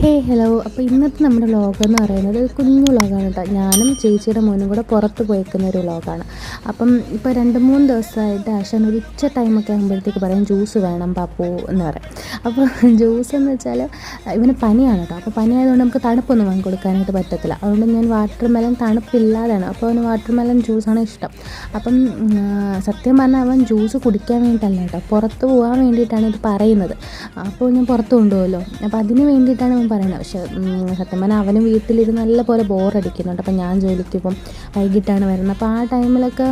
Hello. അപ്പോൾ ഇന്നത്തെ നമ്മുടെ വ്ളോഗെന്ന് പറയുന്നത് ഒരു കുഞ്ഞു വ്ളോഗാണ് കേട്ടോ. ഞാനും ചേച്ചിയുടെ മോനും കൂടെ പുറത്ത് പോയേക്കുന്ന ഒരു വ്ളോഗാണ്. അപ്പം ഇപ്പോൾ 2-3 ദിവസമായിട്ട് ആശാൻ ഒരു ഉച്ച ടൈമൊക്കെ ആകുമ്പോഴത്തേക്ക് പറയും ജ്യൂസ് വേണം പാപ്പു എന്ന് പറയും. അപ്പോൾ ജ്യൂസ് എന്ന് വെച്ചാൽ ഇവന് പനിയാണ് കേട്ടോ. അപ്പോൾ പനിയായതുകൊണ്ട് നമുക്ക് തണുപ്പൊന്നും വാങ്ങി കൊടുക്കാനായിട്ട് പറ്റത്തില്ല. അതുകൊണ്ട് ഞാൻ വാട്ടർ മെലൺ തണുപ്പില്ലാതാണ്, അപ്പോൾ അവന് വാട്ടർ മെലൺ ജ്യൂസാണ് ഇഷ്ടം. അപ്പം സത്യം പറഞ്ഞാൽ അവൻ ജ്യൂസ് കുടിക്കാൻ വേണ്ടിയിട്ടല്ല കേട്ടോ, പുറത്ത് പോകാൻ വേണ്ടിയിട്ടാണ് ഇത് പറയുന്നത്. അപ്പോൾ ഞാൻ പുറത്ത് കൊണ്ടുപോകുമല്ലോ, അപ്പോൾ അതിന് വേണ്ടിയിട്ടാണ് അവൻ പറയുന്നത്. പക്ഷേ സത്യം പറഞ്ഞാൽ അവന് വീട്ടിലിരുന്ന് നല്ലപോലെ ബോറടിക്കുന്നുണ്ട്. അപ്പം ഞാൻ ജോലിക്ക് ഇപ്പം വൈകിട്ടാണ് വരുന്നത്. അപ്പോൾ ആ ടൈമിലൊക്കെ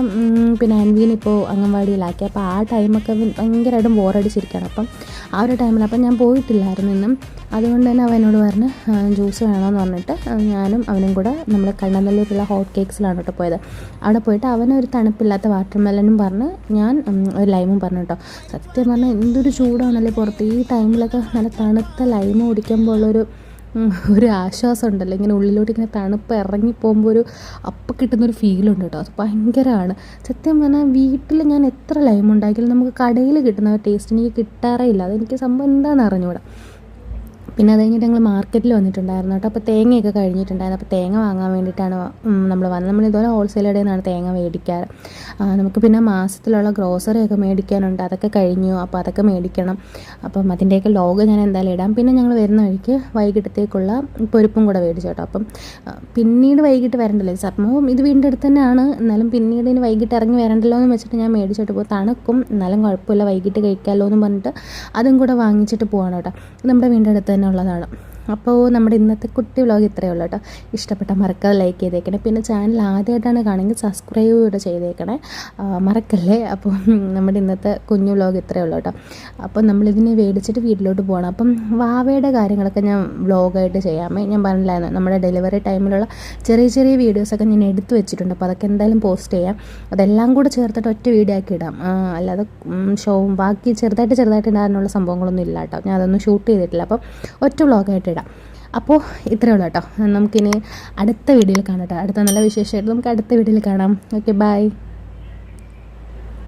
പിന്നെ അൻവീനിപ്പോൾ അംഗൻവാടിയിലാക്കി. അപ്പോൾ ആ ടൈമൊക്കെ ഭയങ്കരമായിട്ടും ബോറടിച്ചിരിക്കുകയാണ്. അപ്പം ആ ഒരു ടൈമിൽ അപ്പം ഞാൻ പോയിട്ടില്ലായിരുന്നു ഇന്നും. അതുകൊണ്ട് തന്നെ അവനോട് പറഞ്ഞ് ജ്യൂസ് വേണമെന്ന് പറഞ്ഞിട്ട് ഞാനും അവനും കൂടെ നമ്മൾ കണ്ണനല്ലൂരുള്ള ഹോട്ട് കേക്ക്സിലാണ് കേട്ടോ പോയത്. അവിടെ പോയിട്ട് അവനൊരു തണുപ്പില്ലാത്ത വാട്ടർ മെലനും പറഞ്ഞ് ഞാൻ ഒരു ലൈമും പറഞ്ഞു കേട്ടോ. സത്യം പറഞ്ഞാൽ എന്തൊരു ചൂടാണല്ലേ പുറത്ത്. ഈ ടൈമിലൊക്കെ നല്ല തണുത്ത ലൈമ് കുടിക്കുമ്പോൾ ഒരു ആശ്വാസം ഉണ്ടല്ലോ, ഇങ്ങനെ ഉള്ളിലോട്ട് ഇങ്ങനെ തണുപ്പ് ഇറങ്ങി പോകുമ്പോൾ അപ്പം കിട്ടുന്നൊരു ഫീലുണ്ട് കേട്ടോ. അത് ഭയങ്കരമാണ്. സത്യം പറഞ്ഞാൽ വീട്ടിൽ ഞാൻ എത്ര ലൈം ഉണ്ടാക്കിയാലും നമുക്ക് കടയിൽ കിട്ടുന്ന ടേസ്റ്റ് എനിക്ക് കിട്ടാറേ ഇല്ല. അതെനിക്ക് സംഭവം എന്താണെന്ന് അറിഞ്ഞുകൂടാ. പിന്നെ അത് കഴിഞ്ഞിട്ട് ഞങ്ങൾ മാർക്കറ്റിൽ വന്നിട്ടുണ്ടായിരുന്നു കേട്ടോ. അപ്പോൾ തേങ്ങയൊക്കെ കഴിഞ്ഞിട്ടുണ്ടായിരുന്നു. അപ്പോൾ തേങ്ങ വാങ്ങാൻ വേണ്ടിയിട്ടാണ് നമ്മൾ വന്നത്. നമ്മൾ ഇതുപോലെ ഹോൾസെയിൽ കടയിൽ നിന്നാണ് തേങ്ങ മേടിക്കാറ്. നമുക്ക് പിന്നെ മാസത്തിലുള്ള ഗ്രോസറിയൊക്കെ മേടിക്കാനുണ്ട്, അതൊക്കെ കഴിഞ്ഞു. അപ്പോൾ അതൊക്കെ മേടിക്കണം. അപ്പം അതിൻ്റെയൊക്കെ ലോഗ് ഞാൻ എന്തായാലും ഇടാം. പിന്നെ ഞങ്ങൾ വരുന്ന വഴിക്ക് വൈകിട്ടത്തേക്കുള്ള പൊരിപ്പും കൂടെ മേടിച്ചു കേട്ടോ. അപ്പം പിന്നീട് വൈകിട്ട് വരണ്ടല്ലോ, സംഭവം ഇത് വീടിൻ്റെ അടുത്ത് തന്നെയാണ്, എന്നാലും പിന്നീട് ഇനി വൈകിട്ട് ഇറങ്ങി വരണ്ടല്ലോ എന്ന് വെച്ചിട്ട് ഞാൻ മേടിച്ചിട്ട് പോകും. തണുക്കും എന്നാലും കുഴപ്പമില്ല, വൈകിട്ട് കഴിക്കാമല്ലോ എന്ന് പറഞ്ഞിട്ട് അതും കൂടെ വാങ്ങിച്ചിട്ട് പോവാണ് കേട്ടോ. നമ്മുടെ വീടിൻ്റെ അടുത്ത് തന്നെ ഉള്ളതാണ്. അപ്പോൾ നമ്മുടെ ഇന്നത്തെ കുട്ടി വ്ളോഗ് ഇത്രയേ ഉള്ളൂ കേട്ടോ. ഇഷ്ടപ്പെട്ട മറക്കാതെ ലൈക്ക് ചെയ്തേക്കണേ. പിന്നെ ചാനൽ ആദ്യമായിട്ടാണ് കാണുമെങ്കിൽ സബ്സ്ക്രൈബ് കൂടെ ചെയ്തേക്കണേ, മറക്കല്ലേ. അപ്പോൾ നമ്മുടെ ഇന്നത്തെ കുഞ്ഞു വ്ളോഗ് ഇത്രയേ ഉള്ളൂ കേട്ടോ. അപ്പോൾ നമ്മളിതിനെ മേടിച്ചിട്ട് വീട്ടിലോട്ട് പോകണം. അപ്പം വാവയുടെ കാര്യങ്ങളൊക്കെ ഞാൻ വ്ളോഗായിട്ട് ചെയ്യാമേ. ഞാൻ പറഞ്ഞില്ലായിരുന്നു, നമ്മുടെ ഡെലിവറി ടൈമിലുള്ള ചെറിയ ചെറിയ വീഡിയോസൊക്കെ ഞാൻ എടുത്തു വെച്ചിട്ടുണ്ട്. അപ്പോൾ അതൊക്കെ എന്തായാലും പോസ്റ്റ് ചെയ്യാം. അതെല്ലാം കൂടെ ചേർത്തിട്ട് ഒറ്റ വീഡിയോ ആക്കി ഇടാം. അല്ലാതെ ഷോവും ബാക്കി ചെറുതായിട്ട് ഇടാനുള്ള സംഭവങ്ങളൊന്നും ഇല്ല കേട്ടോ. ഞാൻ അതൊന്നും ഷൂട്ട് ചെയ്തിട്ടില്ല. അപ്പം ഒറ്റ വ്ളോഗായിട്ട് ഇടാം. അപ്പോൾ ഇത്രയേ ഉള്ളൂ കേട്ടോ. നമുക്കിനി അടുത്ത വീഡിയോയിൽ കാണാം കേട്ടോ. അടുത്ത നല്ല വിശേഷമായിട്ട് നമുക്ക് അടുത്ത വീഡിയോയിൽ കാണാം. Okay, by.